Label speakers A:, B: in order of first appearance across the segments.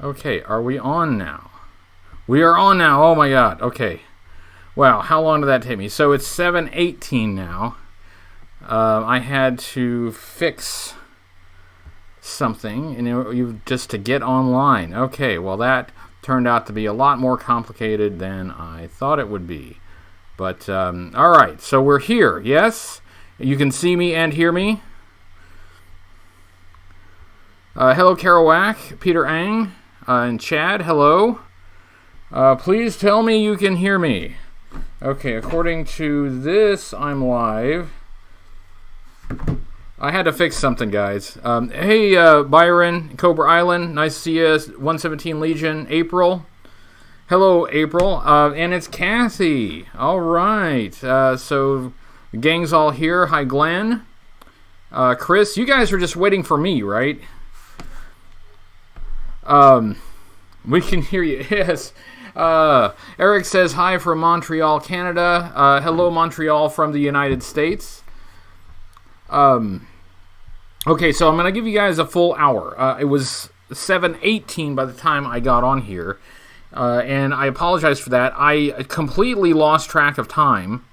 A: Okay, are we on now? We are on now. Oh my god. Okay. Wow, how long did that take me? So it's 7:18 now. I had to fix something, just to get online. Okay, well that turned out to be a lot more complicated than I thought it would be. But, alright, so we're here, yes? You can see me and hear me? Hello, Kerouac, Peter Ang, and Chad, hello. Please tell me you can hear me. Okay, according to this, I'm live. I had to fix something, guys. Hey, Byron, Cobra Island, nice to see you. 117 Legion, April. Hello, April. And it's Kathy. All right. So, the gang's all here. Hi, Glenn. Chris, you guys are just waiting for me, right? We can hear you. Yes. Eric says hi from Montreal, Canada. Hello, Montreal from the United States. Okay, so I'm going to give you guys a full hour. It was 7:18 by the time I got on here. And I apologize for that. I completely lost track of time.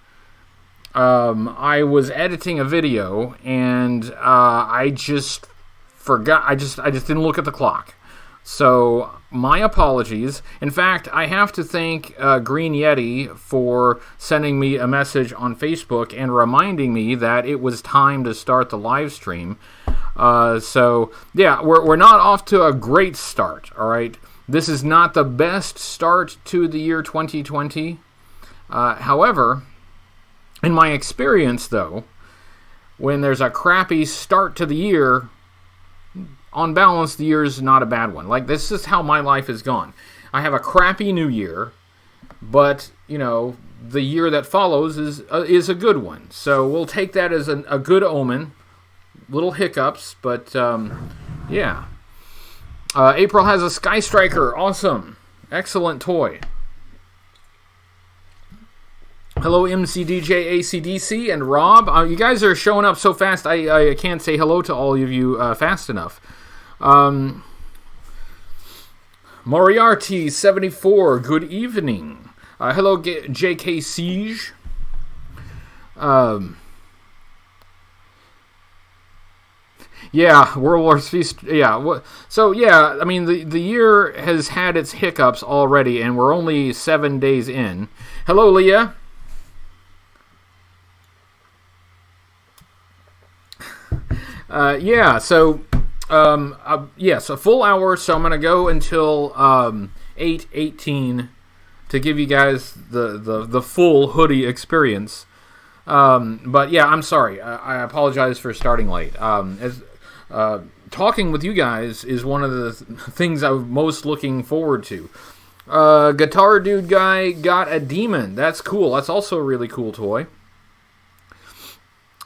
A: I was editing a video, and I just forgot. I just didn't look at the clock. So, my apologies. In fact, I have to thank Green Yeti for sending me a message on Facebook and reminding me that it was time to start the live stream. So, yeah, we're not off to a great start, all right? This is not the best start to the year 2020. However, in my experience, though, when there's a crappy start to the year, on balance, the year is not a bad one. Like, this is how my life has gone. I have a crappy new year, but, the year that follows is a good one. So we'll take that as a good omen. Little hiccups, but, yeah. April has a Sky Striker. Awesome. Excellent toy. Hello, MCDJ, ACDC, and Rob. You guys are showing up so fast, I can't say hello to all of you fast enough. Moriarty74, good evening. Hello, JK Siege. Yeah, World War III. Yeah, so yeah, I mean the year has had its hiccups already, and we're only 7 days in. Hello, Leah. Yeah, so yes, a full hour. So I'm gonna go until 8:18 to give you guys the full hoodie experience. But yeah, I'm sorry. I apologize for starting late. Talking with you guys is one of the things I'm most looking forward to. Guitar Dude Guy got a demon. That's cool. That's also a really cool toy.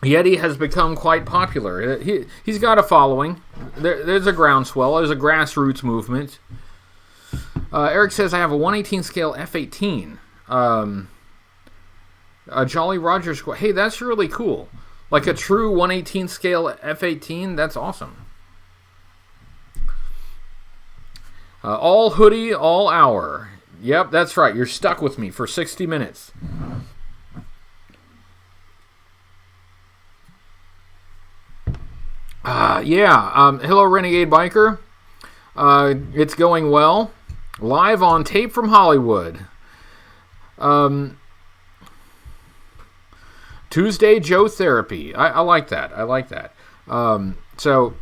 A: Yeti has become quite popular. He's got a following. There's a groundswell. There's a grassroots movement. Eric says, I have a 1/18 scale F-18. A Jolly Roger squad. Hey, that's really cool. Like a true 1/18 scale F-18. That's awesome. All hoodie, all hour. Yep, that's right. You're stuck with me for 60 minutes. Yeah. Hello, Renegade Biker. It's going well. Live on tape from Hollywood. Tuesday Joe Therapy. I like that. I like that. So,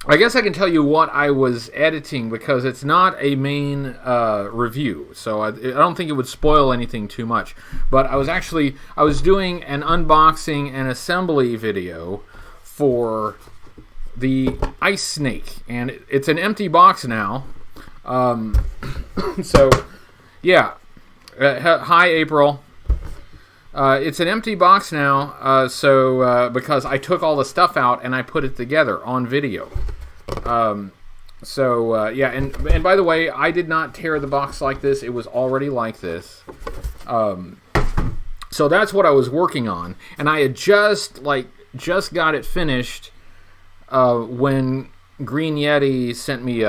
A: I guess I can tell you what I was editing because it's not a main review. So I don't think it would spoil anything too much. But I was doing an unboxing and assembly video for the Ice Snake, and it's an empty box now. So, yeah. Hi, April. It's an empty box now, because I took all the stuff out and I put it together on video. Yeah, and by the way, I did not tear the box like this. It was already like this. So that's what I was working on, and I had just got it finished when Green Yeti sent me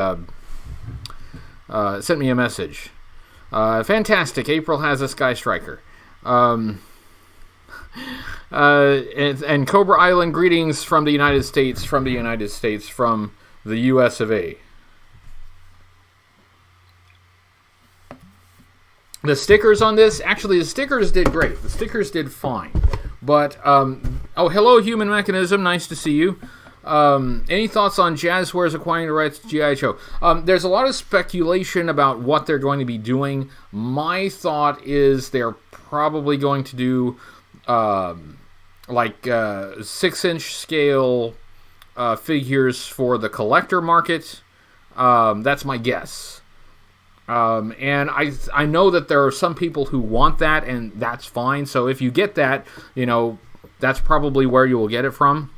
A: sent me a message. Fantastic. April has a Sky Striker. And Cobra Island greetings from the United States, from the US of A. The stickers on this, actually the stickers did great. The stickers did fine. But, hello Human Mechanism, nice to see you. Any thoughts on Jazzwares acquiring the rights to G.I. Joe? There's a lot of speculation about what they're going to be doing. My thought is they're probably going to do 6-inch scale figures for the collector market. That's my guess. And I know that there are some people who want that, and that's fine. So if you get that, that's probably where you will get it from.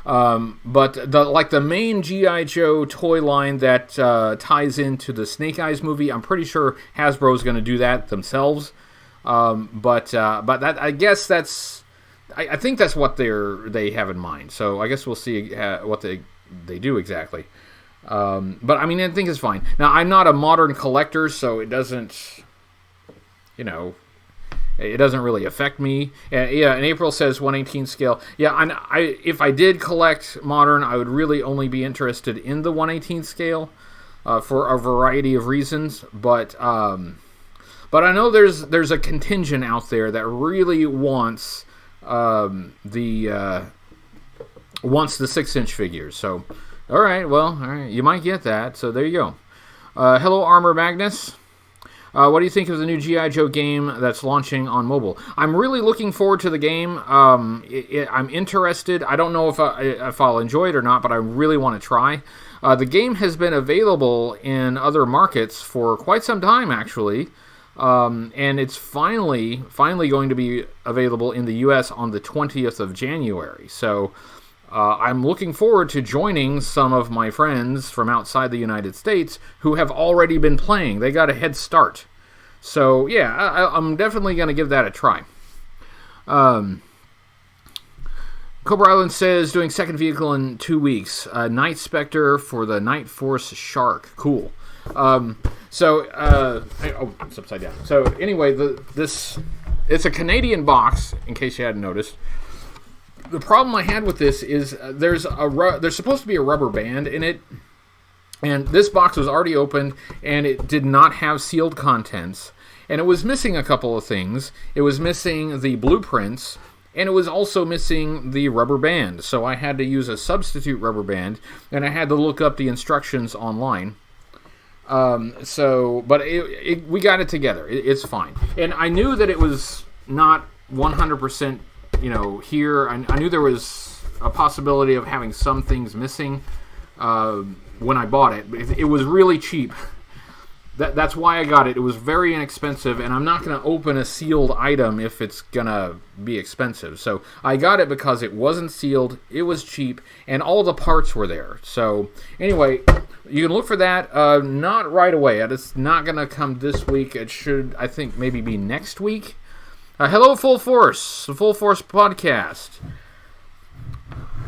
A: But the main G.I. Joe toy line that ties into the Snake Eyes movie, I'm pretty sure Hasbro's going to do that themselves. But that, I guess that's, I think that's what they have in mind. So I guess we'll see what they do exactly. But I mean, I think it's fine. Now, I'm not a modern collector, so it doesn't, it doesn't really affect me. Yeah, and April says 1/18 scale. Yeah, if I did collect modern, I would really only be interested in the 1/18 scale for a variety of reasons. But I know there's a contingent out there that really wants the 6-inch figures. So, all right, you might get that. So there you go. Hello, Armor Magnus. What do you think of the new G.I. Joe game that's launching on mobile? I'm really looking forward to the game. I'm interested. I don't know if I'll enjoy it or not, but I really want to try. The game has been available in other markets for quite some time, actually. And it's finally going to be available in the U.S. on the 20th of January. So I'm looking forward to joining some of my friends from outside the United States who have already been playing. They got a head start. So, yeah, I'm definitely going to give that a try. Cobra Island says, doing second vehicle in 2 weeks. Night Spectre for the Night Force Shark. Cool. It's upside down. So, anyway, it's a Canadian box, in case you hadn't noticed. The problem I had with this is there's supposed to be a rubber band in it, and this box was already opened, and it did not have sealed contents, and it was missing a couple of things. It was missing the blueprints, and it was also missing the rubber band, so I had to use a substitute rubber band, and I had to look up the instructions online. But we got it together. It's fine. And I knew that it was not 100%, here. I knew there was a possibility of having some things missing when I bought it. But it was really cheap. That's why I got it. It was very inexpensive, and I'm not going to open a sealed item if it's going to be expensive. So I got it because it wasn't sealed, it was cheap, and all the parts were there. So anyway, you can look for that. Not right away. It's not going to come this week. It should, I think, maybe be next week. Hello, Full Force, the Full Force podcast.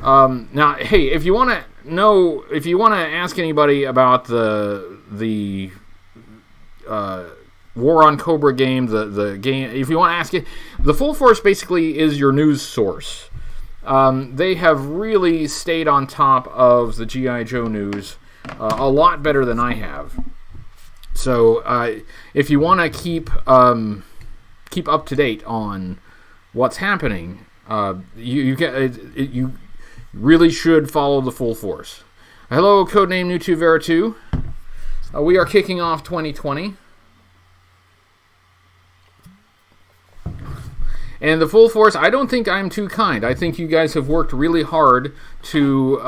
A: Now, hey, if you want to ask anybody about the War on Cobra game, the game, if you want to ask it, the Full Force basically is your news source. They have really stayed on top of the G.I. Joe news a lot better than I have. So if you want to keep up to date on what's happening, you really should follow the Full Force. Hello, codename New2Vera2. We are kicking off 2020. And the Full Force, I don't think I'm too kind. I think you guys have worked really hard to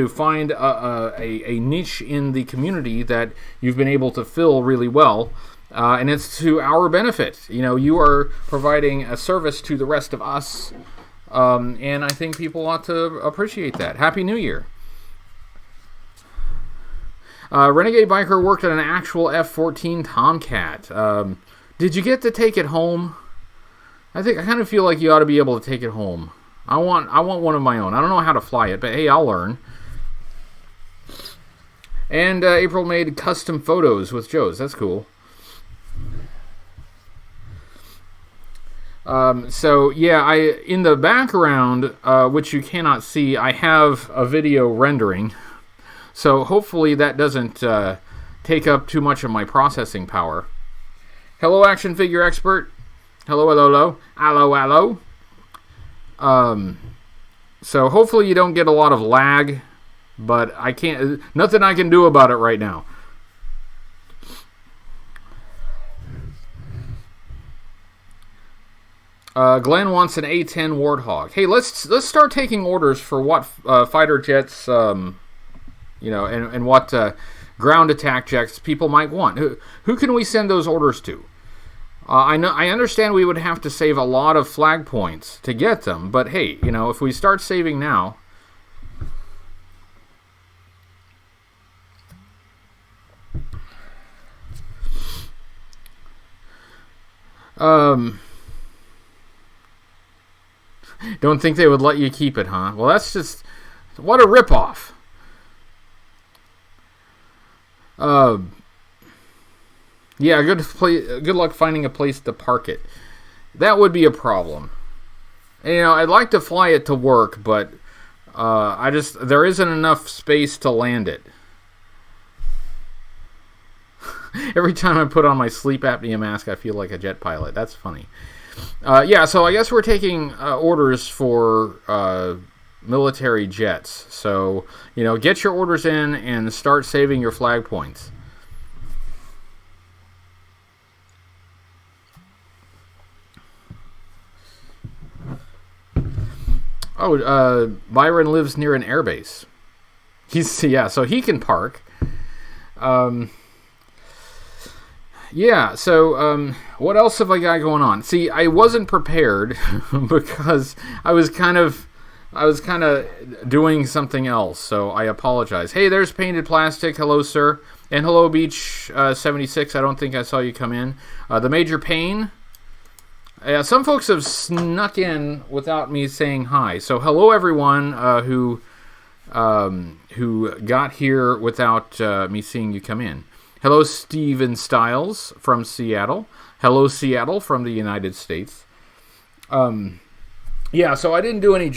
A: find a niche in the community that you've been able to fill really well. And it's to our benefit. You are providing a service to the rest of us. And I think people ought to appreciate that. Happy New Year. Renegade Biker worked on an actual F-14 Tomcat. Did you get to take it home? I kind of feel like you ought to be able to take it home. I want one of my own. I don't know how to fly it, but hey, I'll learn. And April made custom photos with Joe's. That's cool. So yeah, in the background, which you cannot see, I have a video rendering. So hopefully that doesn't take up too much of my processing power. Hello, action figure expert. Hello, hello, hello, hello, hello. So hopefully you don't get a lot of lag, but I can't. Nothing I can do about it right now. Glenn wants an A10 Warthog. Hey, let's start taking orders for what fighter jets, and what ground attack jets people might want. Who can we send those orders to? I understand we would have to save a lot of flag points to get them, but hey, if we start saving now. Don't think they would let you keep it, huh? Well, that's just... What a ripoff. Yeah, good luck finding a place to park it. That would be a problem. I'd like to fly it to work, but there isn't enough space to land it. Every time I put on my sleep apnea mask, I feel like a jet pilot. That's funny. Yeah, so I guess we're taking orders for military jets. So, get your orders in and start saving your flag points. Oh, Byron lives near an airbase. So he can park. Yeah, so what else have I got going on? See, I wasn't prepared because I was kind of doing something else, so I apologize. Hey, there's Painted Plastic. Hello, sir. And hello, Beach 76. I don't think I saw you come in. The Major Pain. Some folks have snuck in without me saying hi. So hello, everyone who got here without me seeing you come in. Hello, Steven Stiles from Seattle. Hello, Seattle from the United States. Yeah, so I didn't do any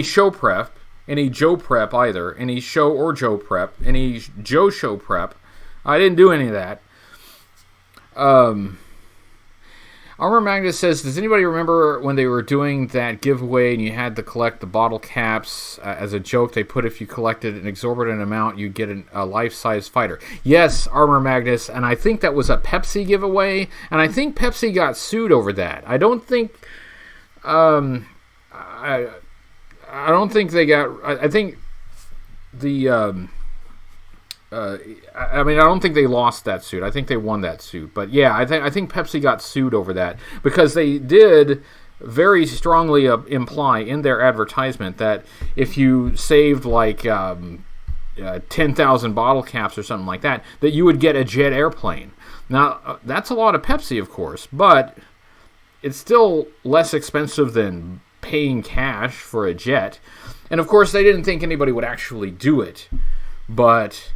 A: show prep, any Joe prep either, any show or Joe prep, any Joe show prep. I didn't do any of that. Armor Magnus says, does anybody remember when they were doing that giveaway and you had to collect the bottle caps? As a joke, they put if you collected an exorbitant amount, you'd get a life-size fighter. Yes, Armor Magnus, and I think that was a Pepsi giveaway, and I think Pepsi got sued over that. I don't think... I don't think they got... I think the... I don't think they lost that suit. I think they won that suit. But yeah, I think Pepsi got sued over that because they did very strongly imply in their advertisement that if you saved like 10,000 bottle caps or something like that, that you would get a jet airplane. Now, that's a lot of Pepsi, of course, but it's still less expensive than paying cash for a jet. And of course, they didn't think anybody would actually do it. But...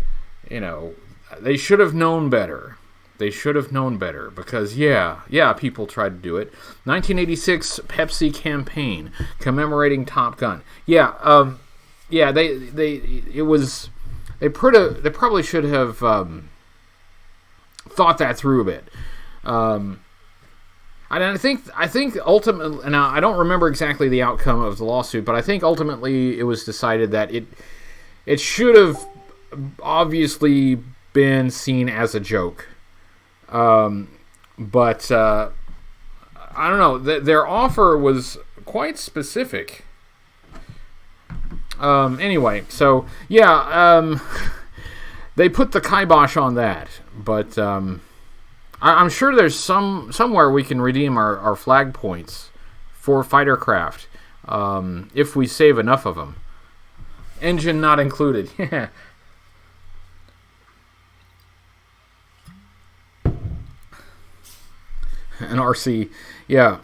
A: they should have known better. They should have known better because, yeah, people tried to do it. 1986 Pepsi campaign commemorating Top Gun. Yeah, they probably should have thought that through a bit. And I think ultimately, now I don't remember exactly the outcome of the lawsuit, but I think ultimately it was decided that it should have obviously been seen as a joke. But I don't know. Their offer was quite specific. Anyway, so yeah, they put the kibosh on that. But I'm sure there's somewhere we can redeem our flag points for fighter craft if we save enough of them. Engine not included. Yeah. An RC, yeah.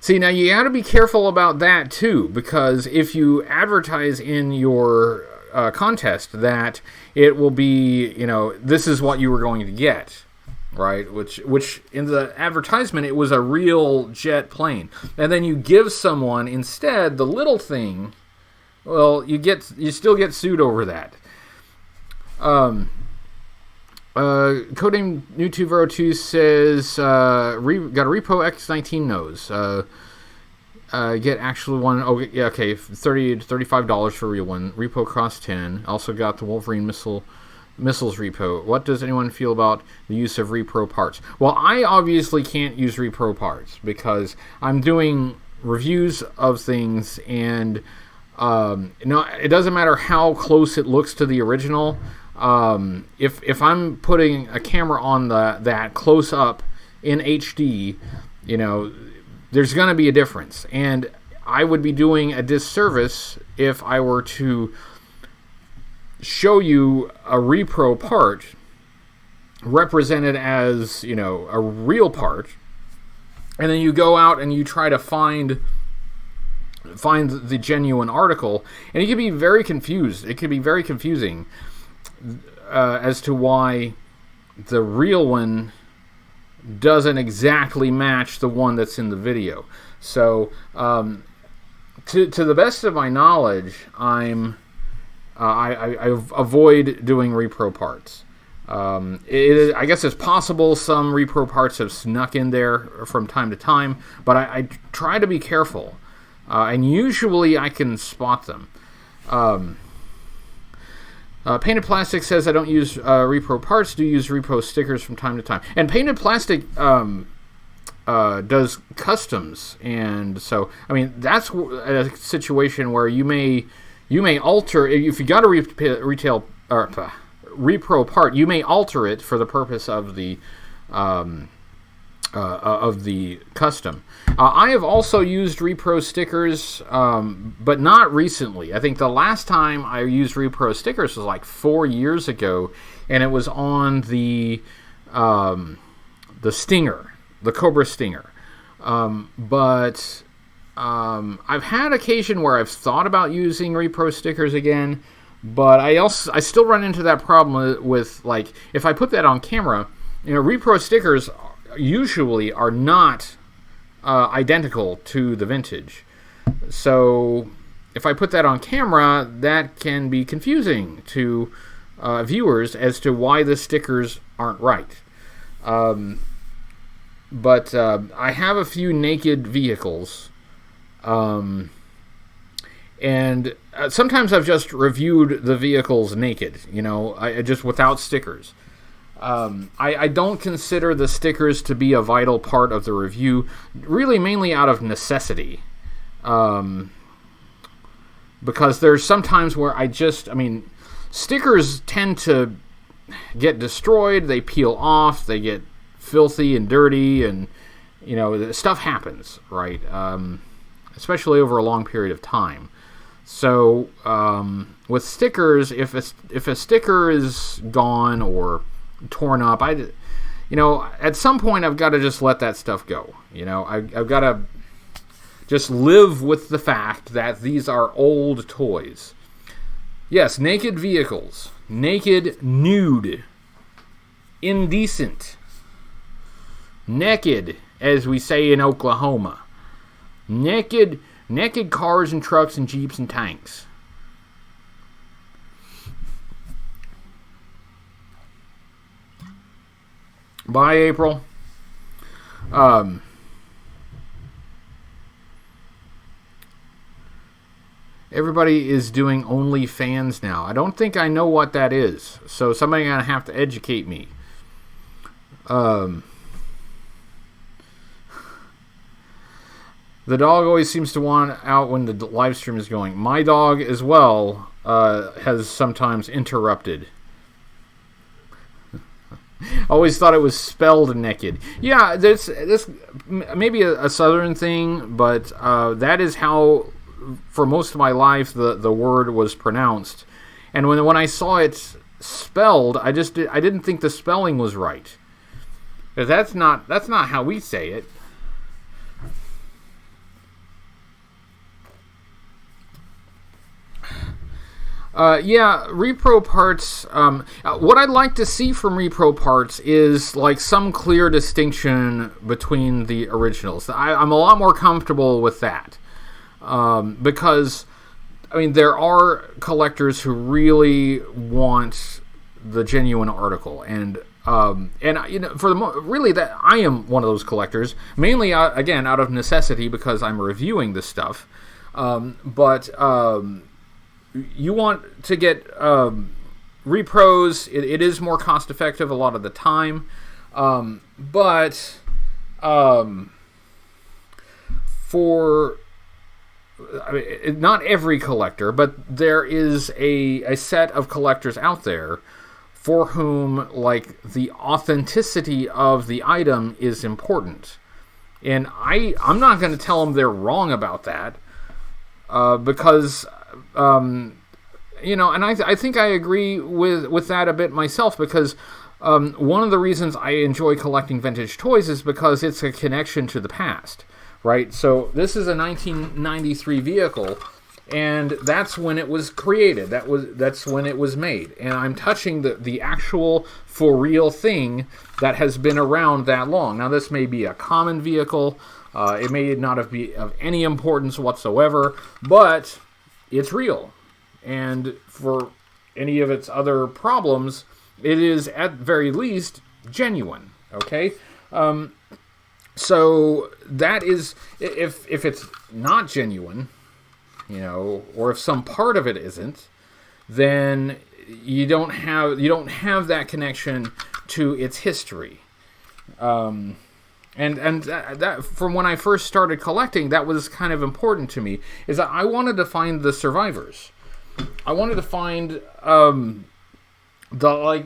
A: See, now you got to be careful about that too, because if you advertise in your contest that it will be, this is what you were going to get, right? Which in the advertisement it was a real jet plane, and then you give someone instead the little thing. Well, you still get sued over that. Codename New202 says, got a Repo X19 nose. Get actual one. Oh, yeah, okay. $30 to $35 for a real one. Repo cost 10. Also got the Wolverine missiles repo. What does anyone feel about the use of repro parts? Well, I obviously can't use repro parts because I'm doing reviews of things, and it doesn't matter how close it looks to the original. If I'm putting a camera on that close up in HD, there's going to be a difference, and I would be doing a disservice if I were to show you a repro part represented as a real part, and then you go out and you try to find the genuine article, and you can be very confused. It could be very confusing as to why the real one doesn't exactly match the one that's in the video. So, to the best of my knowledge, I avoid doing repro parts. I guess it's possible some repro parts have snuck in there from time to time, but I try to be careful, and usually I can spot them. Painted Plastic says, I don't use repro parts, do use repro stickers from time to time. And Painted Plastic does customs, and so, that's a situation where you may alter, if you got a repro part, you may alter it for the purpose of the custom. I have also used repro stickers, but not recently. I think the last time I used repro stickers was like 4 years ago, and it was on the Stinger, the Cobra Stinger. But I've had occasion where I've thought about using repro stickers again, but I still run into that problem with, like, if I put that on camera, repro stickers usually are not identical to the vintage. So if I put that on camera, that can be confusing to viewers as to why the stickers aren't right. But I have a few naked vehicles, and sometimes I've just reviewed the vehicles naked, I just without stickers. I don't consider the stickers to be a vital part of the review, really mainly out of necessity. Because there's sometimes where stickers tend to get destroyed, they peel off, they get filthy and dirty, and, stuff happens, right? Especially over a long period of time. So, with stickers, if a sticker is gone or torn up, at some point I've got to just let that stuff go. I've got to just live with the fact that these are old toys. Yes, naked vehicles, naked, nude, indecent, naked, as we say in Oklahoma, naked cars and trucks and jeeps and tanks. Bye, April. Everybody is doing OnlyFans now. I don't think I know what that is, so somebody's going to have to educate me. The dog always seems to want out when the live stream is going. My dog, as well, has sometimes interrupted. Always thought it was spelled naked. Yeah, this maybe a southern thing, but that is how, for most of my life, the word was pronounced. And when I saw it spelled, I didn't think the spelling was right. That's not how we say it. Yeah, repro parts. What I'd like to see from repro parts is like some clear distinction between the originals. I'm a lot more comfortable with that because, I mean, there are collectors who really want the genuine article, and you know, really, that I am one of those collectors, mainly again out of necessity because I'm reviewing this stuff, but. You want to get repros. It is more cost effective a lot of the time, but for not every collector, but there is a set of collectors out there for whom like the authenticity of the item is important, and I'm not going to tell them they're wrong about that because. You know, and I think I agree with that a bit myself because one of the reasons I enjoy collecting vintage toys is because it's a connection to the past, right? So this is a 1993 vehicle, and that's when it was created. That's when it was made, and I'm touching the actual for real thing that has been around that long. Now this may be a common vehicle, it may not be of any importance whatsoever, but it's real. And for any of its other problems, it is at very least genuine. Okay, so that is if it's not genuine, you know, or if some part of it isn't, then you don't have that connection to its history. And that from when I first started collecting, that was kind of important to me. Is that I wanted to find the survivors. I wanted to find the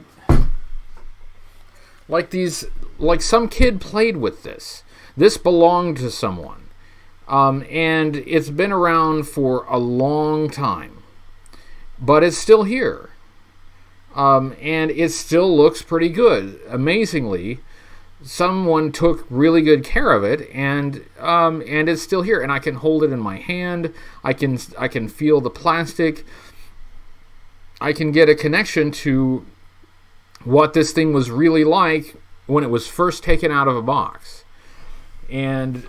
A: like some kid played with this. This belonged to someone, and it's been around for a long time, but it's still here, and it still looks pretty good. Amazingly, someone took really good care of it, and it's still here, and I can hold it in my hand. I can feel the plastic. I can get a connection to what this thing was really like when it was first taken out of a box. And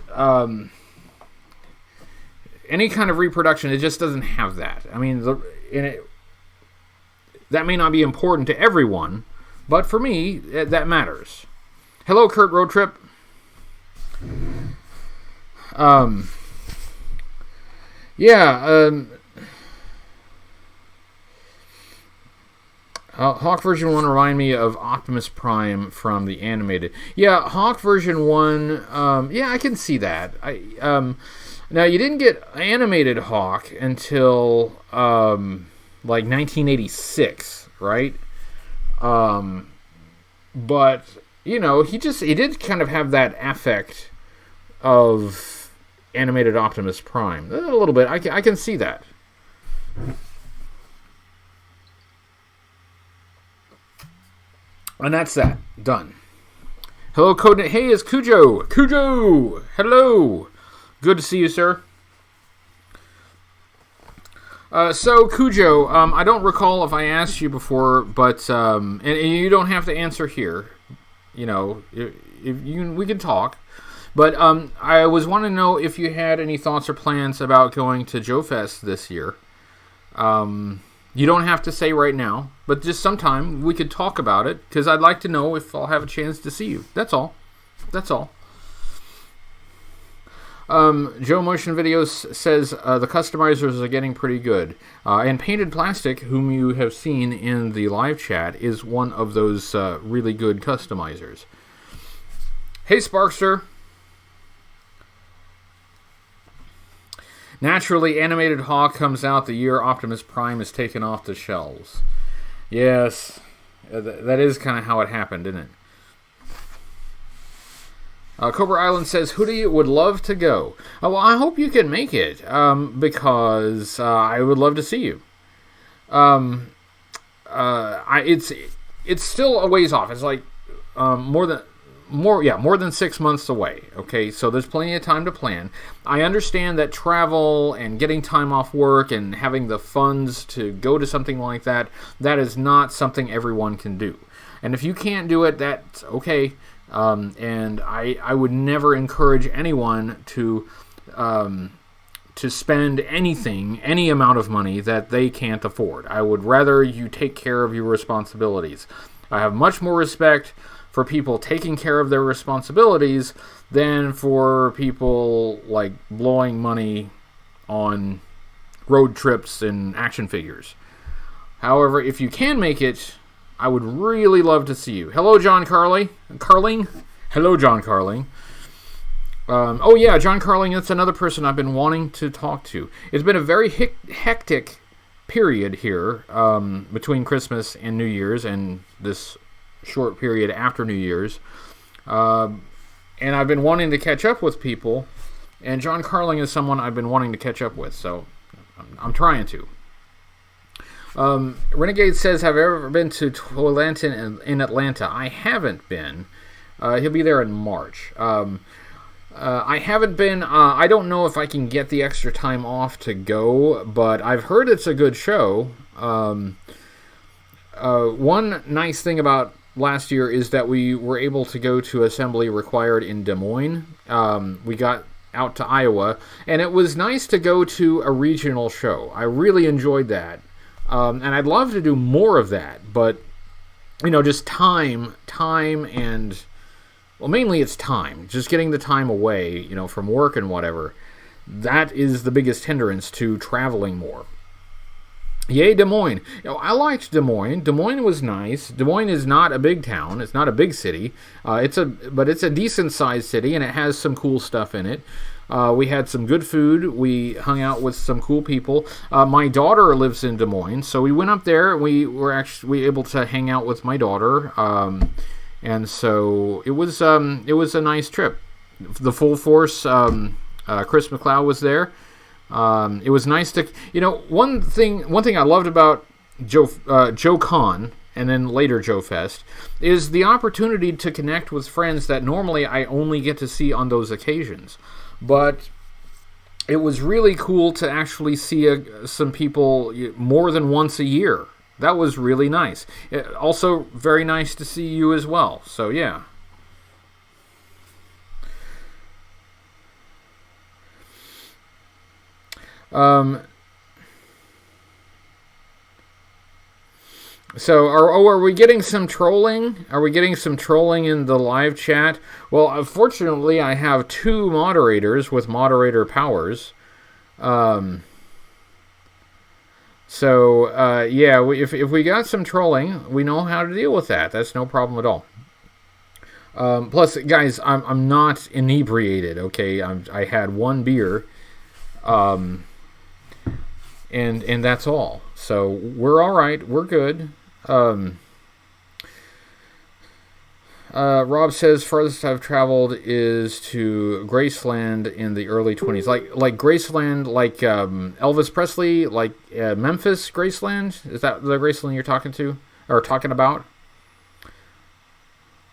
A: any kind of reproduction, it just doesn't have that. I mean, that may not be important to everyone, but for me, that matters. Hello, Kurt Road Trip. Hawk version 1 remind me of Optimus Prime from the animated. Yeah, Hawk version 1, I can see that. Now, you didn't get animated Hawk until, like, 1986, right? But, you know, he did kind of have that affect of animated Optimus Prime. A little bit. I can see that. And that's that. Done. Hello, Code. Hey, it's Cujo. Cujo! Hello! Good to see you, sir. So, Cujo, I don't recall if I asked you before, but, and you don't have to answer here. You know, we can talk. But I was wanting to know if you had any thoughts or plans about going to Joe Fest this year. You don't have to say right now, but just sometime we could talk about it, because I'd like to know if I'll have a chance to see you. That's all. That's all. Joe Motion Videos says the customizers are getting pretty good. And Painted Plastic, whom you have seen in the live chat, is one of those really good customizers. Hey, Sparkster. Naturally, animated Hawk comes out the year Optimus Prime is taken off the shelves. Yes, that is kind of how it happened, isn't it? Cobra Island says, Hoodie would love to go. Well, I hope you can make it, because I would love to see you. It's still a ways off. It's like more more than 6 months away. Okay, so there's plenty of time to plan. I understand that travel and getting time off work and having the funds to go to something like that, that is not something everyone can do. And if you can't do it, that's okay. And I would never encourage anyone to spend any amount of money that they can't afford. I would rather you take care of your responsibilities. I have much more respect for people taking care of their responsibilities than for people like blowing money on road trips and action figures. However, if you can make it, I would really love to see you. Hello, John Carling. Hello, John Carling. Oh yeah, John Carling, that's another person I've been wanting to talk to. It's been a very hectic period here between Christmas and New Year's and this short period after New Year's. And I've been wanting to catch up with people, and John Carling is someone I've been wanting to catch up with, so I'm trying to. Renegade says, have I ever been to Toylanton in Atlanta? I haven't been. He'll be there in March. I haven't been. I don't know if I can get the extra time off to go, but I've heard it's a good show. One nice thing about last year is that we were able to go to Assembly Required in Des Moines. We got out to Iowa, and it was nice to go to a regional show. I really enjoyed that. And I'd love to do more of that, but, just time and, well, mainly it's time. Just getting the time away, from work and whatever. That is the biggest hindrance to traveling more. Yay, Des Moines. I liked Des Moines. Des Moines was nice. Des Moines is not a big town. It's not a big city. But it's a decent-sized city, and it has some cool stuff in it. We had some good food. We hung out with some cool people. My daughter lives in Des Moines, so we went up there. We were actually able to hang out with my daughter, and so it was a nice trip. The full force. Chris McLeod was there. It was nice to, one thing I loved about Joe Con, and then later Joe Fest, is the opportunity to connect with friends that normally I only get to see on those occasions. But it was really cool to actually see some people more than once a year. That was really nice. Also, very nice to see you as well. So, yeah. So, are we getting some trolling? Are we getting some trolling in the live chat? Well, unfortunately, I have two moderators with moderator powers. Yeah, if we got some trolling, we know how to deal with that. That's no problem at all. Plus, guys, I'm not inebriated. Okay, I had one beer, and that's all. So we're all right. We're good. Rob says farthest I've traveled is to Graceland in the early 20s. Like Graceland, like Elvis Presley, like Memphis Graceland. Is that the Graceland you're talking about?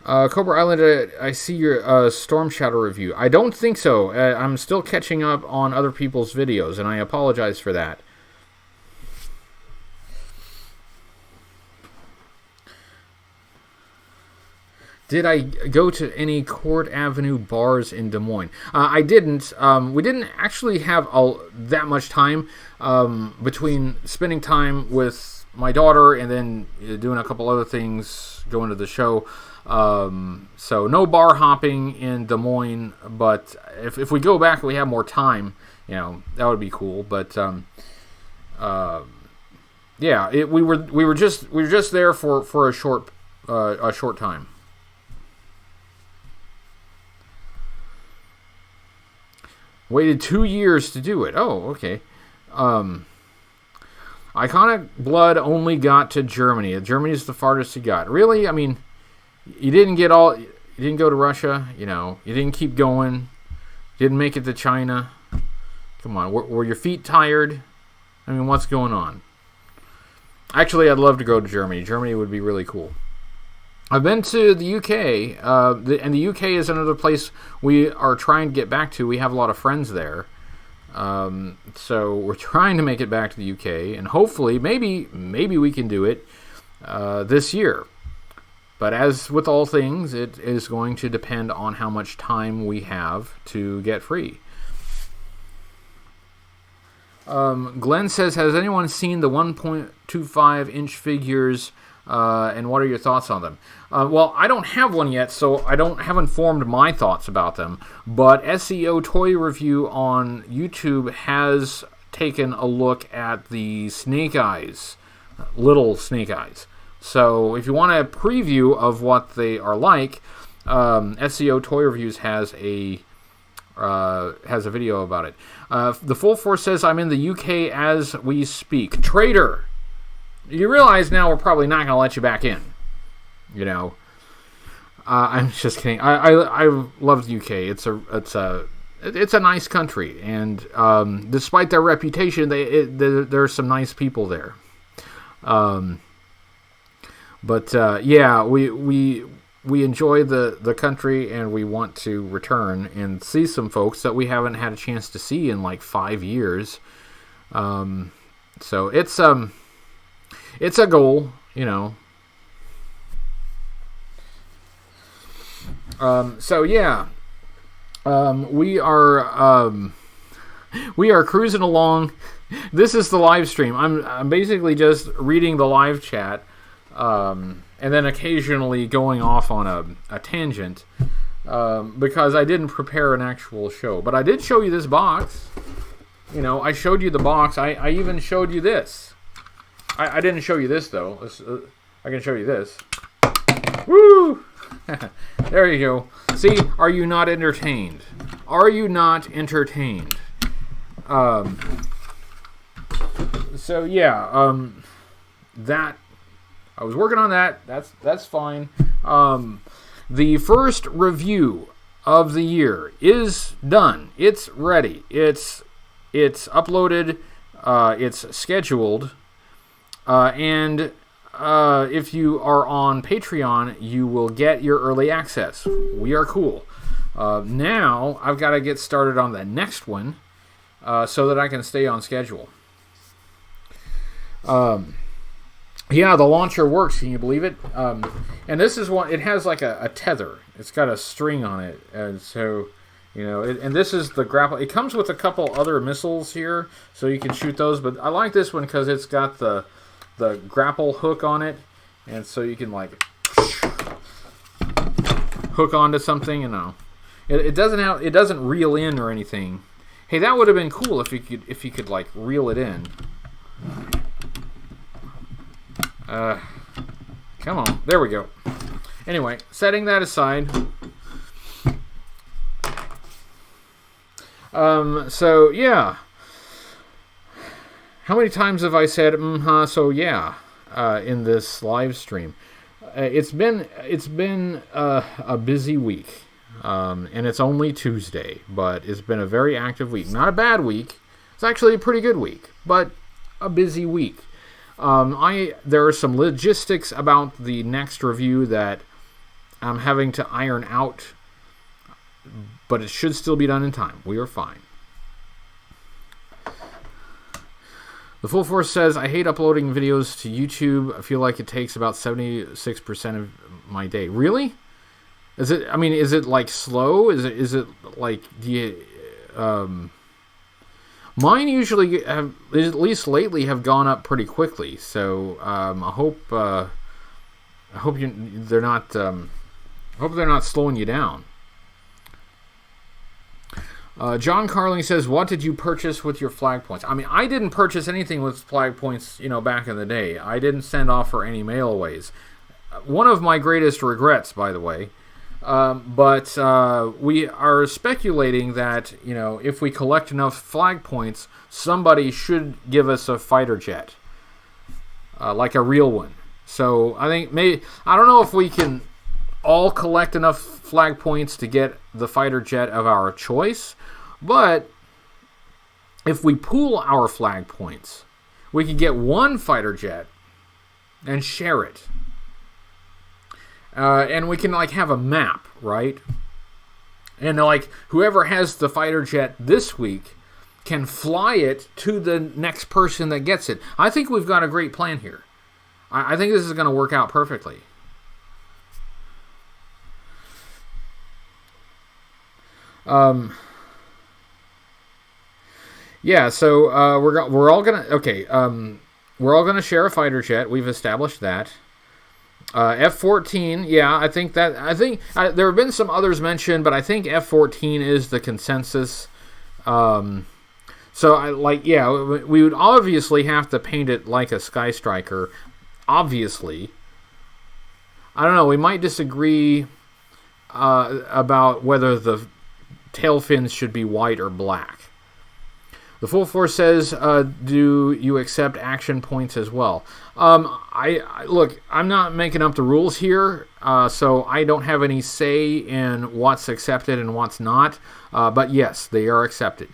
A: Cobra Island, I see your Storm Shadow review. I don't think so. I'm still catching up on other people's videos, and I apologize for that. Did I go to any Court Avenue bars in Des Moines? I didn't. We didn't actually have that much time between spending time with my daughter and then doing a couple other things, going to the show. So no bar hopping in Des Moines, but if we go back and we have more time, that would be cool. But yeah, we were just there for a short time. Waited 2 years to do it. Oh, okay. Iconic Blood only got to Germany. Germany's the farthest he got. Really? I mean, you didn't go to Russia, you didn't keep going. Didn't make it to China. Come on, were your feet tired? I mean, what's going on? Actually, I'd love to go to Germany. Germany would be really cool. I've been to the UK, and the UK is another place we are trying to get back to. We have a lot of friends there. So we're trying to make it back to the UK, and hopefully, maybe we can do it this year. But as with all things, it is going to depend on how much time we have to get free. Glenn says, has anyone seen the 1.25-inch figures, and what are your thoughts on them? Well, I don't have one yet, so I haven't formed my thoughts about them. But SEO Toy Review on YouTube has taken a look at the Snake Eyes, little Snake Eyes. So if you want a preview of what they are like, SEO Toy Reviews has a video about it. The Full Force says, I'm in the UK as we speak. Traitor! You realize now we're probably not going to let you back in. You know, I'm just kidding. I love the UK. It's a nice country, and despite their reputation, there are some nice people there. But yeah, we enjoy the country, and we want to return and see some folks that we haven't had a chance to see in like 5 years. So it's a goal, you know. So yeah, we are cruising along. This is the live stream. I'm basically just reading the live chat, and then occasionally going off on a tangent, because I didn't prepare an actual show. But I did show you this box. You know, I showed you the box. I even showed you this. I didn't show you this though. I can show you this. Woo! There you go. See, are you not entertained? Are you not entertained? So yeah, that I was working on that. That's fine. The first review of the year is done. It's ready. It's uploaded. It's scheduled. And if you are on Patreon, you will get your early access. We are cool. Now, I've got to get started on the next one so that I can stay on schedule. Yeah, the launcher works. Can you believe it? And this is one. It has like a tether. It's got a string on it. And so, you know, and this is the grapple. It comes with a couple other missiles here, so you can shoot those. But I like this one because it's got the grapple hook on it, and so you can like hook onto something. You know, it doesn't reel in or anything. Hey, that would have been cool if you could like reel it in. Come on, there we go. Anyway, setting that aside. So yeah. How many times have I said so yeah in this live stream? It's been a busy week, and it's only Tuesday, but it's been a very active week. Not a bad week. It's actually a pretty good week, but a busy week. There are some logistics about the next review that I'm having to iron out, but it should still be done in time. We are fine. The Full Force says, I hate uploading videos to YouTube. I feel like it takes about 76% of my day. Really? Is it like slow? Is it like, do you, mine usually have, at least lately, have gone up pretty quickly. So, I hope they're not slowing you down. John Carling says, what did you purchase with your flag points? I mean, I didn't purchase anything with flag points, back in the day. I didn't send off for any mailaways. One of my greatest regrets, by the way. But we are speculating that, if we collect enough flag points, somebody should give us a fighter jet. Like a real one. So, I think I don't know if we can all collect enough flag points to get the fighter jet of our choice, but if we pool our flag points, we can get one fighter jet and share it. and we can like have a map, right? And like whoever has the fighter jet this week can fly it to the next person that gets it. I think we've got a great plan here. I think this is going to work out perfectly. Yeah, so we're all gonna we're all gonna share a fighter jet. We've established that. F-14, yeah, I think there have been some others mentioned, but I think F-14 is the consensus. So we would obviously have to paint it like a Sky Striker. Obviously, I don't know. We might disagree about whether the tail fins should be white or black. The Full Force says, do you accept action points as well? Look, I'm not making up the rules here, so I don't have any say in what's accepted and what's not. But yes, they are accepted.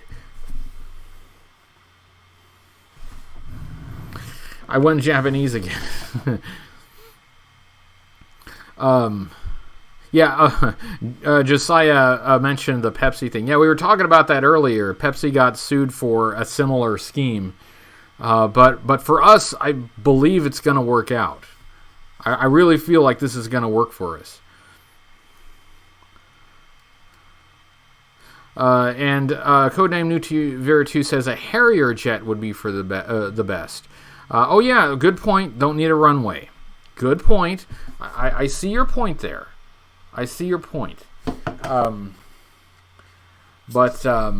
A: I went Japanese again. Josiah mentioned the Pepsi thing. Yeah, we were talking about that earlier. Pepsi got sued for a similar scheme. But for us, I believe it's going to work out. I really feel like this is going to work for us. And codename New to Vera2 says a Harrier jet would be for the best. Oh yeah, good point. Don't need a runway. Good point. I see your point there. I see your point. But I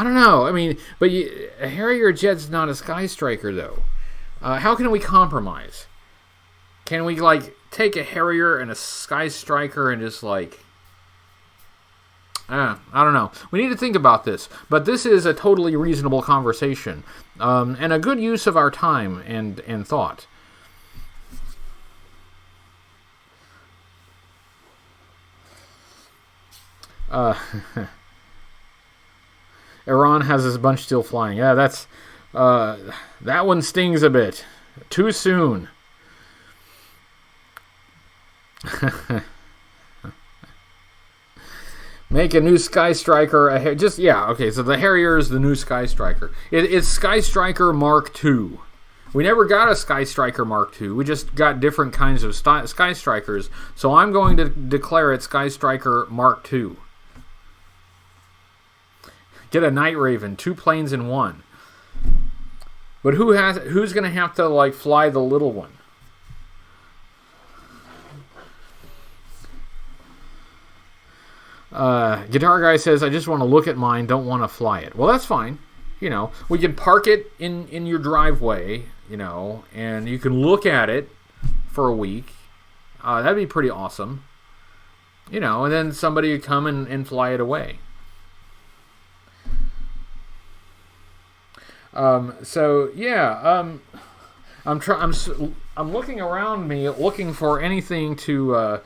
A: don't know. I mean, a Harrier jet's not a Sky Striker, though. How can we compromise? Can we, take a Harrier and a Sky Striker and just, I don't know. We need to think about this. But this is a totally reasonable conversation. And a good use of our time and thought. Iran has this bunch still flying. Yeah, that's that one stings a bit. Too soon. Make a new Sky Striker. So the Harrier is the new Sky Striker. It's Sky Striker Mark II. We never got a Sky Striker Mark II. We just got different kinds of Sky Strikers. So I'm going to declare it Sky Striker Mark II. Get a Night Raven, 2 planes in one. But who's going to have to fly the little one? Guitar Guy says, I just want to look at mine, don't want to fly it. Well, that's fine. We can park it in your driveway, and you can look at it for a week. That'd be pretty awesome. And then somebody would come and fly it away. I'm looking around me, looking for anything to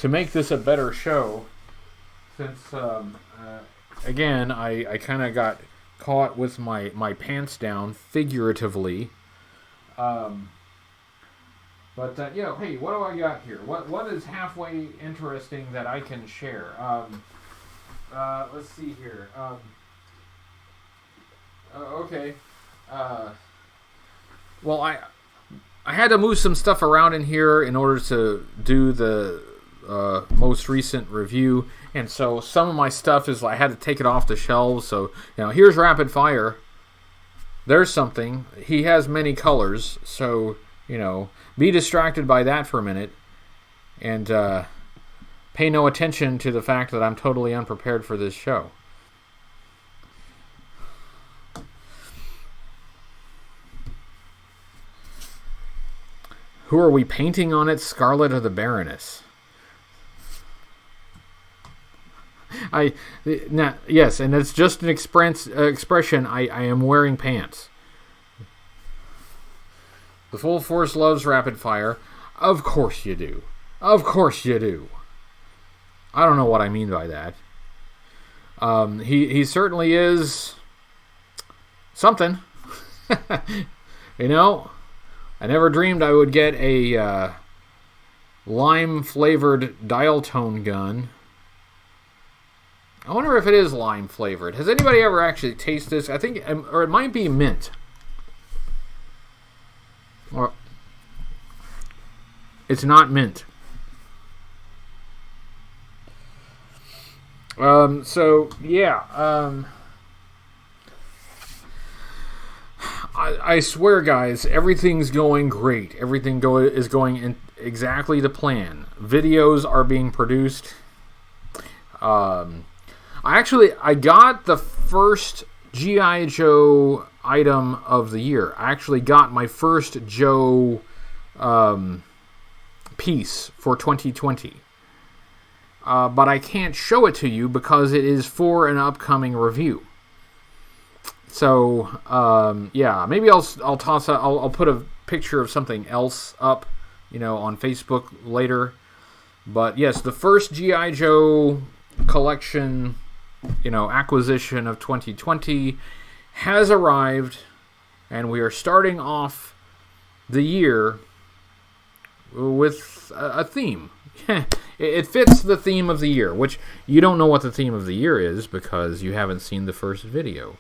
A: make this a better show. Since again, I kind of got caught with my pants down, figuratively. Hey, what do I got here? What is halfway interesting that I can share? Let's see here. Okay. Well, I had to move some stuff around in here in order to do the most recent review, and so some of my stuff is I had to take it off the shelves. So here's Rapid Fire. There's something. He has many colors, so be distracted by that for a minute, and pay no attention to the fact that I'm totally unprepared for this show. Who are we painting on it, Scarlet or the Baroness? Yes, and it's just an expression. I am wearing pants. The Full Force loves Rapid Fire. Of course you do. Of course you do. I don't know what I mean by that. He certainly is something. I never dreamed I would get a lime-flavored dial tone gun. I wonder if it is lime-flavored. Has anybody ever actually tasted this? I think, or it might be mint. Or it's not mint. So yeah, I swear, guys, everything's going great. Everything is going in exactly to plan. Videos are being produced. I got the first G.I. Joe item of the year. I actually got my first Joe piece for 2020. But I can't show it to you because it is for an upcoming review. So, yeah, maybe I'll put a picture of something else up, on Facebook later. But yes, the first G.I. Joe collection, acquisition of 2020 has arrived, and we are starting off the year with a theme. It fits the theme of the year, which you don't know what the theme of the year is because you haven't seen the first video.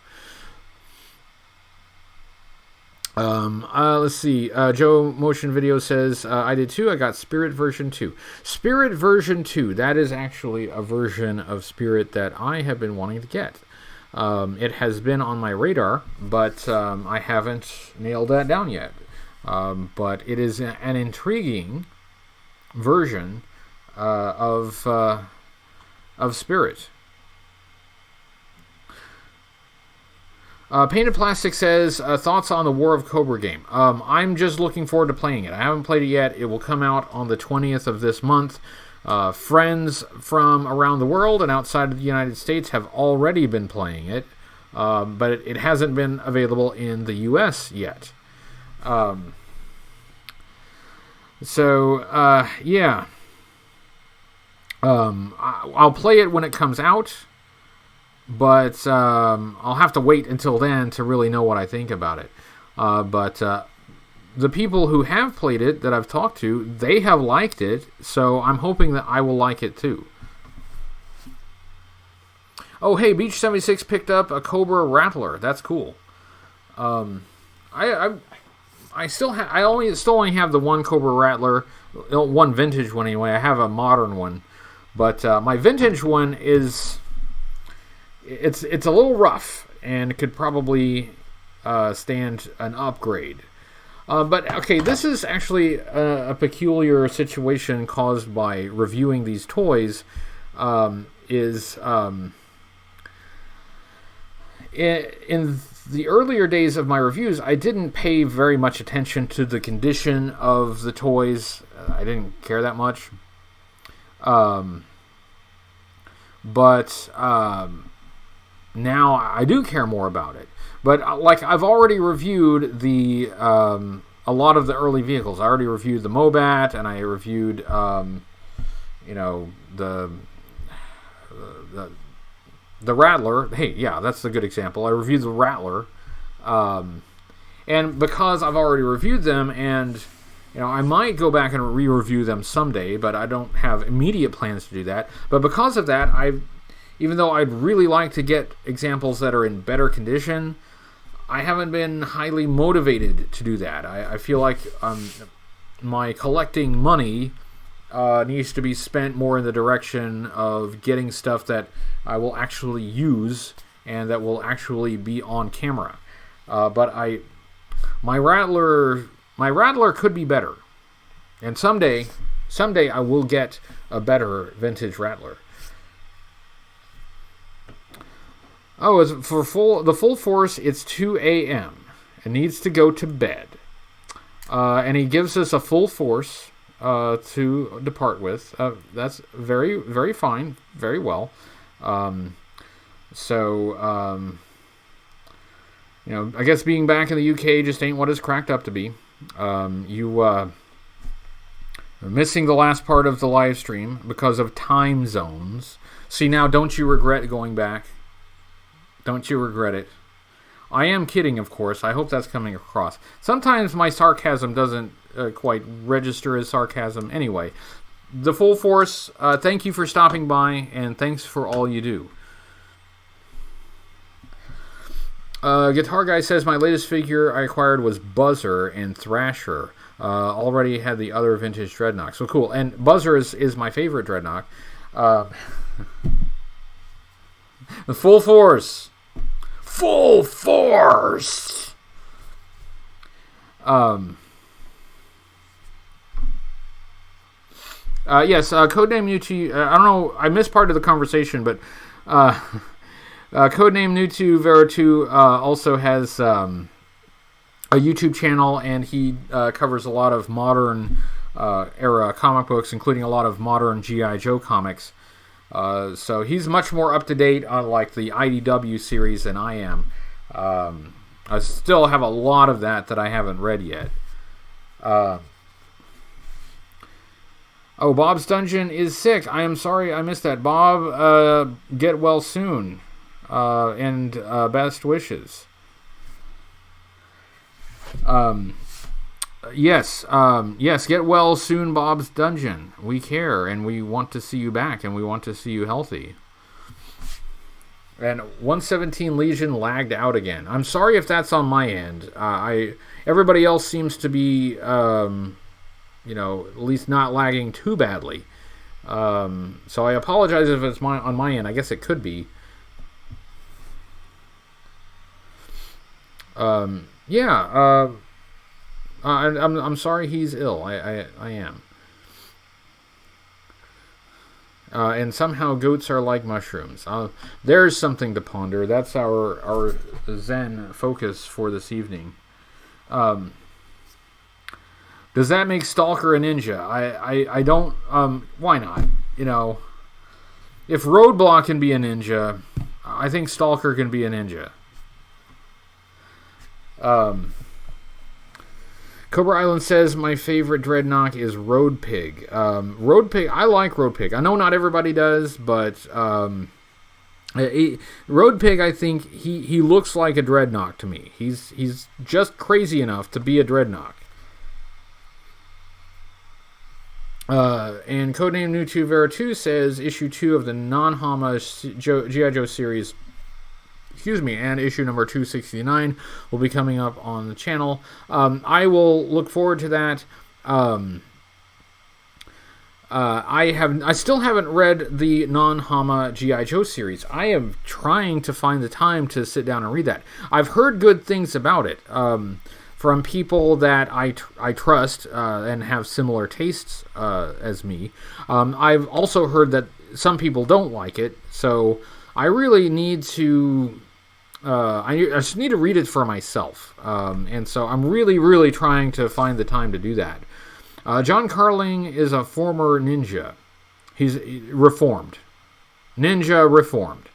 A: Let's see. Joe Motion Video says, I did too. I got Spirit version 2. Spirit version 2. That is actually a version of Spirit that I have been wanting to get. It has been on my radar, but I haven't nailed that down yet. But it is an intriguing version of Spirit. Painted Plastic says, thoughts on the War of Cobra game. I'm just looking forward to playing it. I haven't played it yet. It will come out on the 20th of this month. Friends from around the world and outside of the United States have already been playing it, but it hasn't been available in the U.S. yet. Yeah. I'll play it when it comes out. But I'll have to wait until then to really know what I think about it. But the people who have played it that I've talked to, they have liked it, so I'm hoping that I will like it too. Oh, hey, Beach76 picked up a Cobra Rattler. That's cool. I still only have the one Cobra Rattler, one vintage one anyway. I have a modern one, but my vintage one is. It's a little rough and could probably stand an upgrade. But, okay, this is actually a peculiar situation caused by reviewing these toys. In the earlier days of my reviews, I didn't pay very much attention to the condition of the toys. I didn't care that much. But now I do care more about it. But I've already reviewed a lot of the early vehicles. I already reviewed the Mobat, and I reviewed the Rattler. Hey, yeah, that's a good example. I reviewed the Rattler, and because I've already reviewed them, and I might go back and re-review them someday, but I don't have immediate plans to do that. But because of that, even though I'd really like to get examples that are in better condition, I haven't been highly motivated to do that. I feel like my collecting money needs to be spent more in the direction of getting stuff that I will actually use and that will actually be on camera. But my Rattler could be better, and someday I will get a better vintage Rattler. Oh, the full force, it's 2 a.m. It needs to go to bed. And he gives us a full force to depart with. That's very, very fine. Very well. I guess being back in the UK just ain't what it's cracked up to be. You are missing the last part of the live stream because of time zones. See, now, don't you regret going back? Don't you regret it? I am kidding, of course. I hope that's coming across. Sometimes my sarcasm doesn't quite register as sarcasm. Anyway, the full force, thank you for stopping by, and thanks for all you do. Guitar Guy says, my latest figure I acquired was Buzzer and Thrasher. Already had the other vintage Dreadnought. So cool. And Buzzer is my favorite Dreadnought. The full force. Full force! Yes, Codename Mewtwo, I don't know, I missed part of the conversation, but Codename Mewtwo Vera2 also has a YouTube channel, and he covers a lot of modern era comic books, including a lot of modern G.I. Joe comics. So he's much more up to date on like the IDW series than I am. I still have a lot of that I haven't read yet. Oh, Bob's Dungeon is sick. I am sorry I missed that. Bob, get well soon. And best wishes. Yes, get well soon, Bob's Dungeon. We care, and we want to see you back, and we want to see you healthy. And 117 Legion lagged out again. I'm sorry if that's on my end. Everybody else seems to be, at least not lagging too badly. So I apologize if it's on my end. I guess it could be. I'm sorry he's ill. I am. And somehow goats are like mushrooms. There's something to ponder. That's our Zen focus for this evening. Does that make Stalker a ninja? I don't. Why not? If Roadblock can be a ninja, I think Stalker can be a ninja. Cobra Island says, my favorite Dreadnought is Road Pig. Road Pig, I like Road Pig. I know not everybody does, but Road Pig, I think, he looks like a Dreadnought to me. He's just crazy enough to be a Dreadnought. And Codename Mewtwo Vera2 says, issue 2 of the non-Hama G.I. Joe series, and issue number 269 will be coming up on the channel. I will look forward to that. I still haven't read the non-Hama G.I. Joe series. I am trying to find the time to sit down and read that. I've heard good things about it from people that I trust and have similar tastes as me. I've also heard that some people don't like it, so I really need to... I just need to read it for myself. And so I'm really, really trying to find the time to do that. John Carling is a former ninja. He's reformed. Ninja reformed.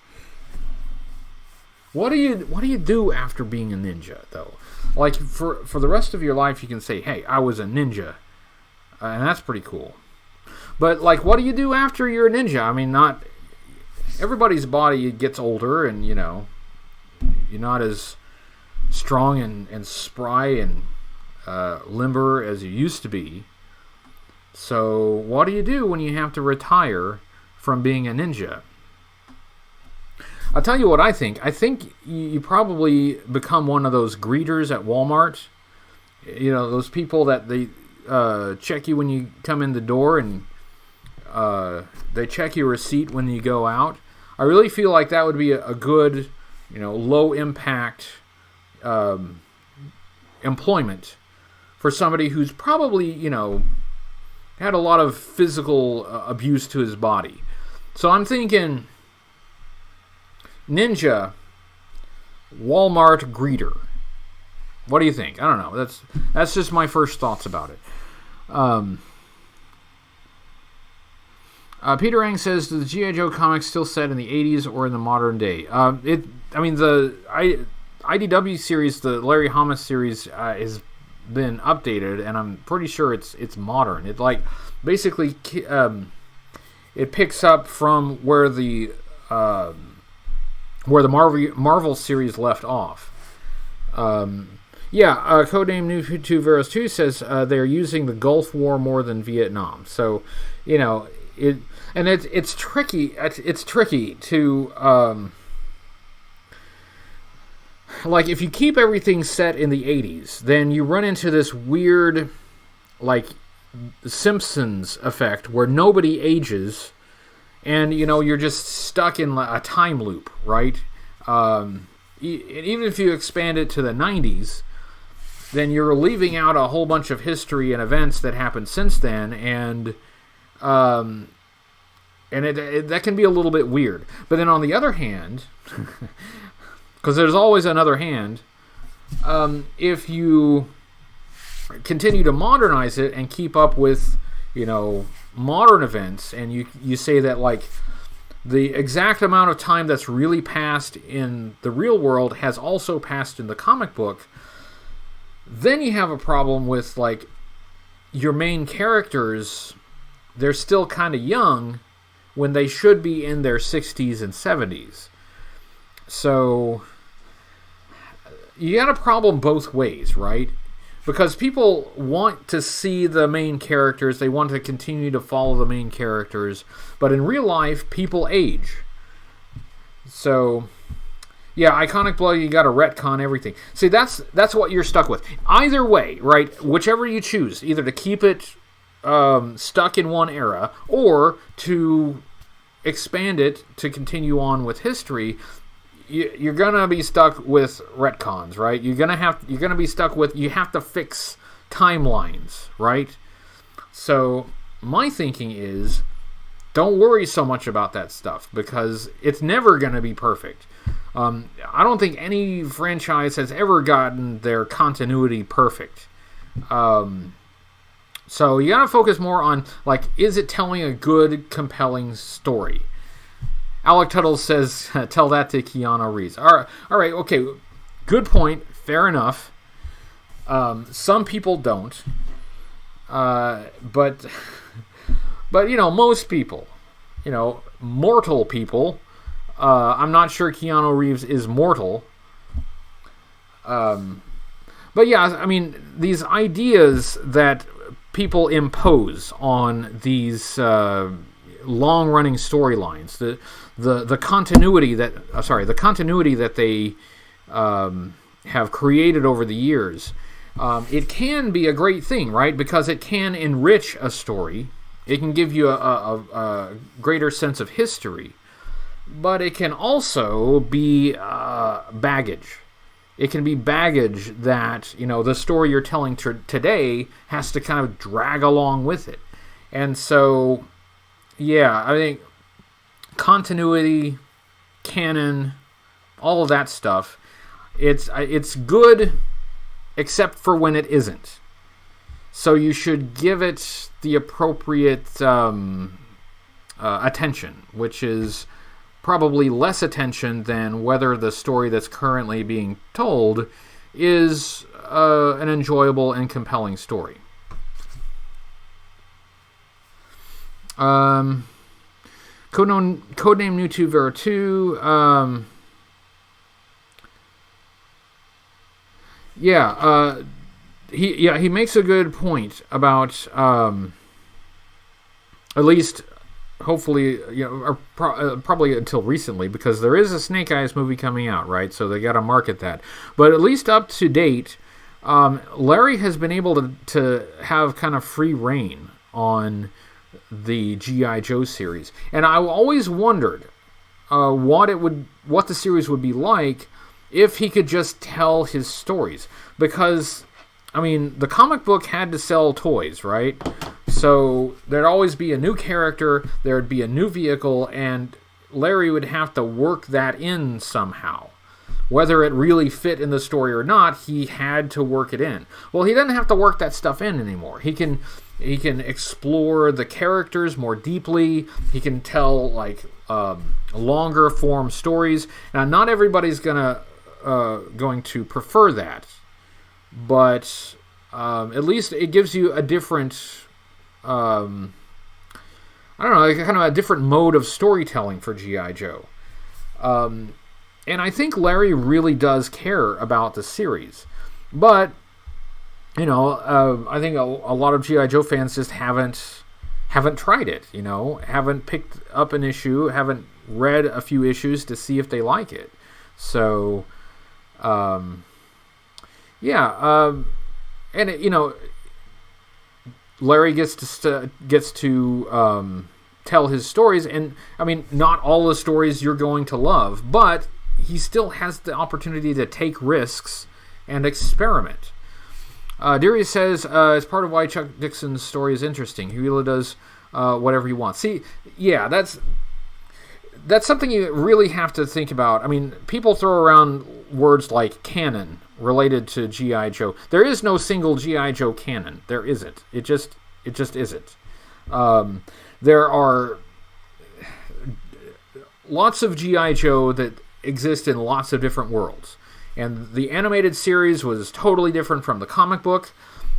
A: What do you do after being a ninja, though? Like, for the rest of your life, you can say, hey, I was a ninja. And that's pretty cool. But, like, what do you do after you're a ninja? I mean, not... Everybody's body gets older and, you're not as strong and spry and limber as you used to be. So what do you do when you have to retire from being a ninja? I'll tell you what I think. I think you probably become one of those greeters at Walmart. Those people that they check you when you come in the door and they check your receipt when you go out. I really feel like that would be a good... low impact employment for somebody who's probably, had a lot of physical abuse to his body. So I'm thinking ninja, Walmart greeter. What do you think? I don't know. That's just my first thoughts about it. Peter Ang says, do the G.I. Joe comics still set in the 80s or in the modern day? The IDW series, the Larry Hama series, has been updated, and I'm pretty sure it's modern. It basically it picks up from where the Marvel series left off. Codename New2Veros2 says they're using the Gulf War more than Vietnam. So, it's tricky. It's tricky to like, if you keep everything set in the 80s, then you run into this weird, like, Simpsons effect where nobody ages, and you're just stuck in a time loop, right? Even if you expand it to the 90s, then you're leaving out a whole bunch of history and events that happened since then, and that can be a little bit weird. But then on the other hand, because there's always another hand, if you continue to modernize it and keep up with, modern events, and you say that, like, the exact amount of time that's really passed in the real world has also passed in the comic book, then you have a problem with, like, your main characters, they're still kind of young when they should be in their 60s and 70s. So you got a problem both ways, right? Because people want to see the main characters, they want to continue to follow the main characters, but in real life, people age. So, yeah, Iconic Blood, you got to retcon everything. See, that's what you're stuck with. Either way, right, whichever you choose, either to keep it stuck in one era, or to expand it to continue on with history, you're gonna be stuck with retcons, right? You're gonna be stuck with, you have to fix timelines, right? So my thinking is, don't worry so much about that stuff, because it's never gonna be perfect. I don't think any franchise has ever gotten their continuity perfect. So you gotta focus more on, like, is it telling a good, compelling story? Alec Tuttle says, tell that to Keanu Reeves. All right, okay, good point, fair enough. Some people don't. But most people, mortal people, I'm not sure Keanu Reeves is mortal. But yeah, I mean, these ideas that people impose on these long-running storylines, the continuity that they have created over the years, it can be a great thing, right? Because it can enrich a story. It can give you a greater sense of history, but it can also be baggage. It can be baggage that, the story you're telling today has to kind of drag along with it. And so, yeah, I think continuity, canon, all of that stuff, it's good, except for when it isn't. So you should give it the appropriate attention, which is probably less attention than whether the story that's currently being told is an enjoyable and compelling story. Codename New2Veros2. He makes a good point about at least, hopefully, probably until recently, because there is a Snake Eyes movie coming out, right? So they got to market that. But at least up to date, Larry has been able to have kind of free reign on the G.I. Joe series, and I always wondered what the series would be like if he could just tell his stories, because, I mean, the comic book had to sell toys, right? So there'd always be a new character, there'd be a new vehicle, and Larry would have to work that in somehow. Whether it really fit in the story or not, he had to work it in. Well, he doesn't have to work that stuff in anymore. He can explore the characters more deeply. He can tell, like, longer form stories. Now, not everybody's going to prefer that, but at least it gives you a different, kind of a different mode of storytelling for G.I. Joe. And I think Larry really does care about the series. But, I think a lot of G.I. Joe fans just haven't tried it, haven't picked up an issue, haven't read a few issues to see if they like it. So, and Larry gets to tell his stories, and I mean, not all the stories you're going to love, but he still has the opportunity to take risks and experiment. Darius says, it's part of why Chuck Dixon's story is interesting. He really does whatever he wants. See, yeah, that's something you really have to think about. I mean, people throw around words like canon related to G.I. Joe. There is no single G.I. Joe canon. There isn't. It just isn't. There are lots of G.I. Joe that exist in lots of different worlds. And the animated series was totally different from the comic book.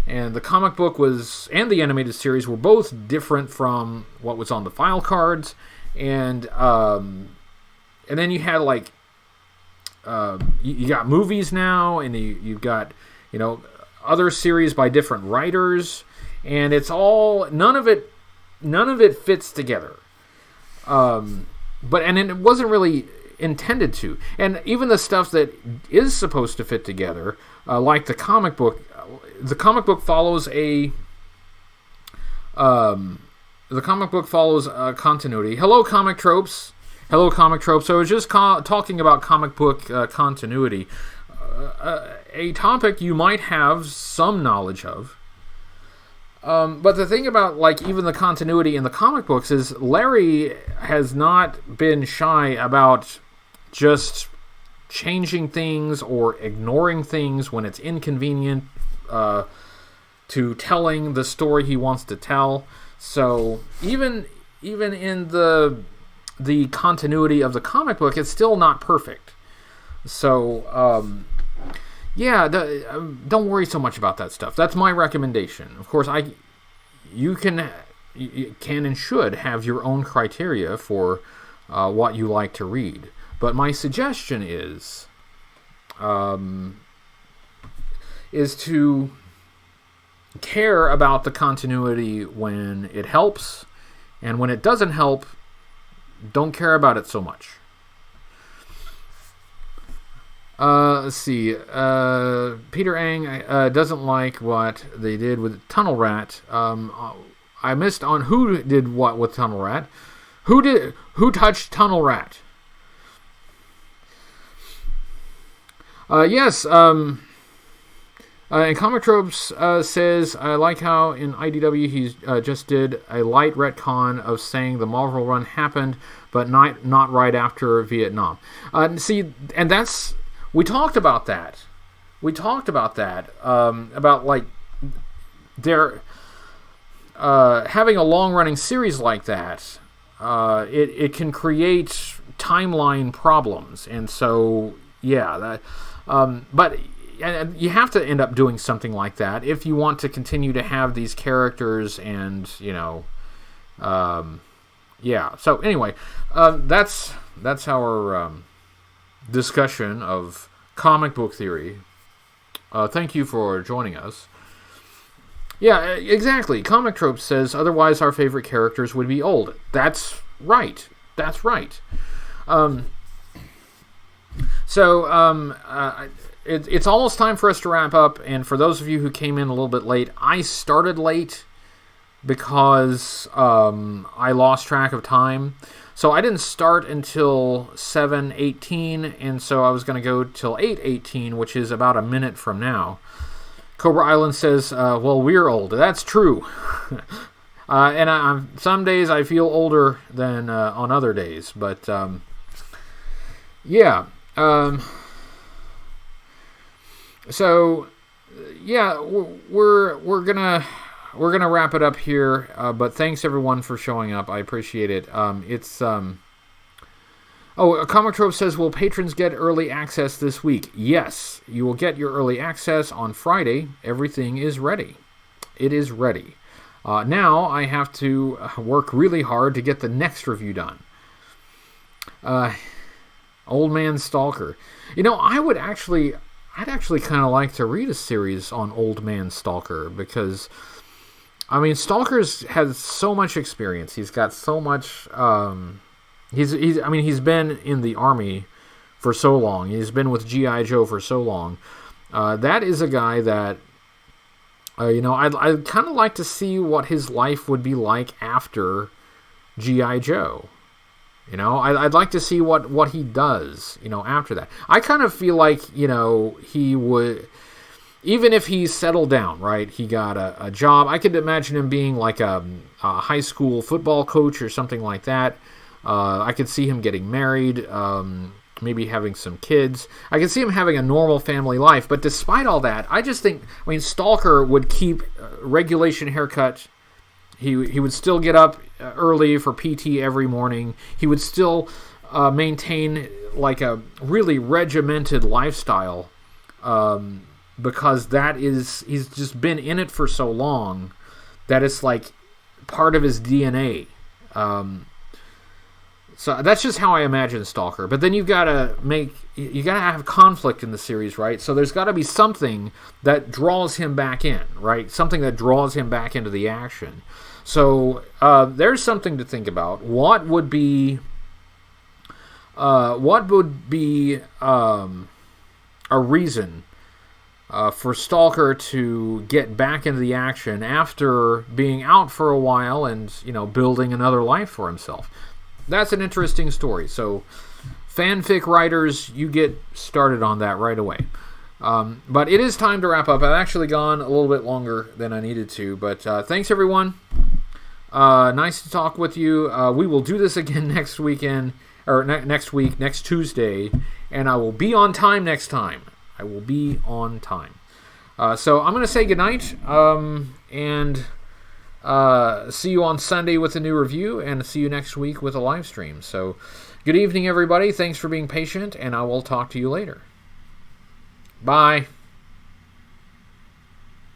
A: And the comic book and the animated series were both different from what was on the file cards. And then you had like you got movies now, and you've got other series by different writers, and it's all none of it fits together. And it wasn't really intended to. And even the stuff that is supposed to fit together, like the comic book follows a continuity. Hello, Comic Tropes. So I was just talking about comic book continuity, a topic you might have some knowledge of. But the thing about even the continuity in the comic books is Larry has not been shy about just changing things or ignoring things when it's inconvenient to telling the story he wants to tell. So even in the continuity of the comic book, it's still not perfect. So don't worry so much about that stuff. That's my recommendation. Of course, you can and should have your own criteria for what you like to read. But my suggestion is to care about the continuity when it helps, and when it doesn't help, don't care about it so much. Let's see. Peter Ang doesn't like what they did with Tunnel Rat. I missed on who did what with Tunnel Rat. Who touched Tunnel Rat? Yes. And Comic Tropes says, I like how in IDW he just did a light retcon of saying the Marvel run happened, but not right after Vietnam. See, and that's... We talked about that. About they're having a long-running series like that. It can create timeline problems, and so but you have to end up doing something like that if you want to continue to have these characters, and So anyway, that's our discussion of comic book theory. Thank you for joining us. Yeah, exactly. Comic Tropes says, otherwise our favorite characters would be old. That's right. It's almost time for us to wrap up, and for those of you who came in a little bit late, I started late because I lost track of time. So I didn't start until 7:18, and so I was going to go till 8:18, which is about a minute from now. Cobra Island says, well, we're old. That's true. And some days I feel older than on other days, but we're gonna wrap it up here, but thanks everyone for showing up. I appreciate it. Comic Trope says, will patrons get early access this week? Yes, you will get your early access on Friday. Everything is ready. It is ready. Now I have to work really hard to get the next review done. Old Man Stalker. You know, I'd actually kind of like to read a series on Old Man Stalker, because, I mean, Stalker's has so much experience. He's got so much. He's been in the Army for so long. He's been with G.I. Joe for so long. That is a guy that, I'd kind of like to see what his life would be like after G.I. Joe. I'd like to see what he does, after that. I kind of feel like, he would, even if he settled down, right, he got a job. I could imagine him being like a high school football coach or something like that. I could see him getting married, maybe having some kids. I could see him having a normal family life. But despite all that, I just think, Stalker would keep regulation haircut. He would still get up early for PT every morning. He would still maintain like a really regimented lifestyle, because he's just been in it for so long that it's like part of his DNA. So that's just how I imagine Stalker. But then you gotta have conflict in the series, right? So there's got to be something that draws him back in, right? Something that draws him back into the action. So there's something to think about. What would be a reason for Stalker to get back into the action after being out for a while and building another life for himself? That's an interesting story. So fanfic writers, you get started on that right away. But it is time to wrap up. I've actually gone a little bit longer than I needed to, but thanks everyone. Nice to talk with you. We will do this again next weekend, or next week, next Tuesday, and I will be on time next time. I will be on time. So I'm going to say goodnight, and see you on Sunday with a new review, and see you next week with a live stream. So good evening, everybody. Thanks for being patient, and I will talk to you later. Bye.